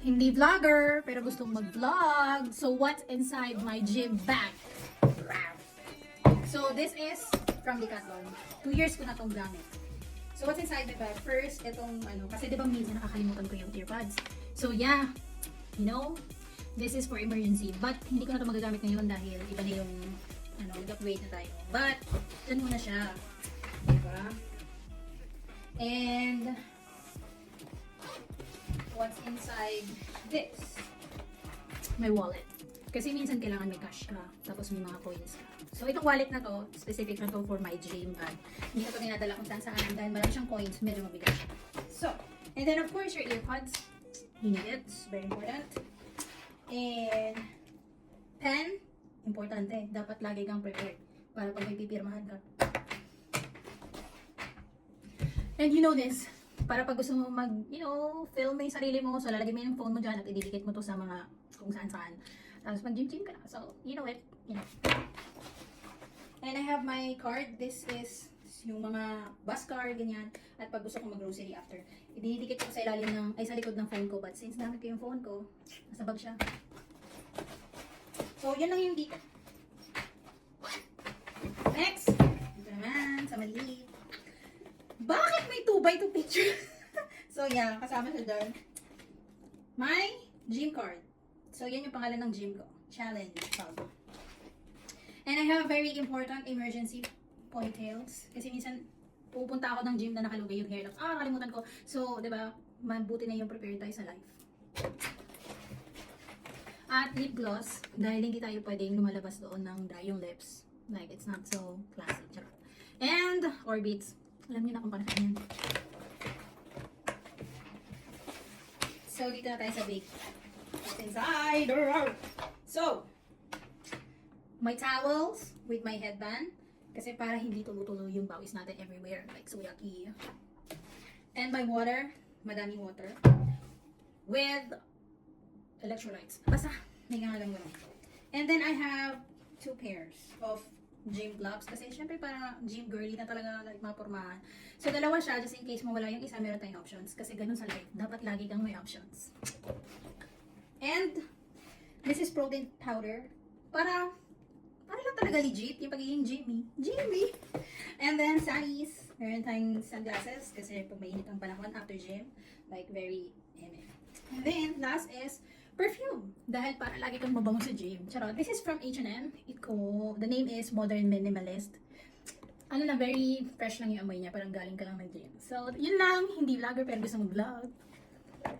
Hindi vlogger, pero gustong mag-vlog. So, what's inside my gym bag? So, this is from Decathlon. 2 years ko na itong gamit. So, what's inside my bag? First, itong kasi di ba minsan nakakalimutan ko yung earbuds. So, yeah, you know, this is for emergency. But, hindi ko na ito magagamit ngayon dahil iba na yung, nag-upgrade na tayo. But, dyan muna siya. Diba? And, what's inside this? My wallet. Kasi minsan kailangan may cash ka, tapos may mga coins ka. So, itong wallet na to, specific na to for my gym bag. Hindi ko ito dinadala kung saan saan dahil marami siyang coins, medyo mabigat siya. So, and then of course, your earpods. You need it. It's very important. And, pen. Importante. Dapat lagi kang prepared para pag may pipirmahan ka. And you know this, para pag gusto mo film mo yung sarili mo, so lalagay mo yung phone mo dyan at ididikit mo to sa mga kung saan-saan. Tapos mag-gym-gym ka na. So, you know it. And I have my card. This is yung mga bus card, ganyan. At pag gusto ko mag-grocery after, ididikit ko sa ilalim ng, sa likod ng phone ko. But since gamit ko yung phone ko, nasa bag siya. So, yun lang yung dito. Next! Ito naman, sa maliit. Bakit may 2x2 picture? So, yeah, kasama siya doon. My gym card. So, yan yung pangalan ng gym ko. Challenge. And I have very important emergency ponytails. Kasi minsan, pupunta ako ng gym na nakalugay yung hair lock. Nakalimutan ko. So, di ba, mabuti na yung prepare tayo sa life. At lip gloss, dahil hindi tayo pwedeng lumalabas doon ng dry yung lips. Like, it's not so classy. Charot. And, Orbits. Alam niyo na kung paano yan. So, dito na tayo sa bag. What's inside? So, my towels with my headband. Kasi para hindi tulo-tulo yung bawis natin everywhere. Like, so yucky. And my water. Madaming water. With electrolytes. Basta, may nga lang wala. And then I have 2 pairs of gym gloves. Kasi syempre para gym girly na talaga, like mapurmahan. So dalawa siya, just in case mawala yung isa, meron tayong options. Kasi ganun sa life, dapat lagi kang may options. And, this is protein powder. Para lang talaga legit yung pagiging Jimmy. Jimmy! And then, sunnies. Meron tayong sunglasses kasi pag mainit ang panahon after gym. Like, very eme. And then, last is perfume. Dahil para lagi kang mabango sa gym. Charot. This is from H&M. The name is Modern Minimalist. Very fresh lang yung amoy niya. Parang galing ka lang ng gym. So, yun lang. Hindi vlogger pero gusto mag-vlog.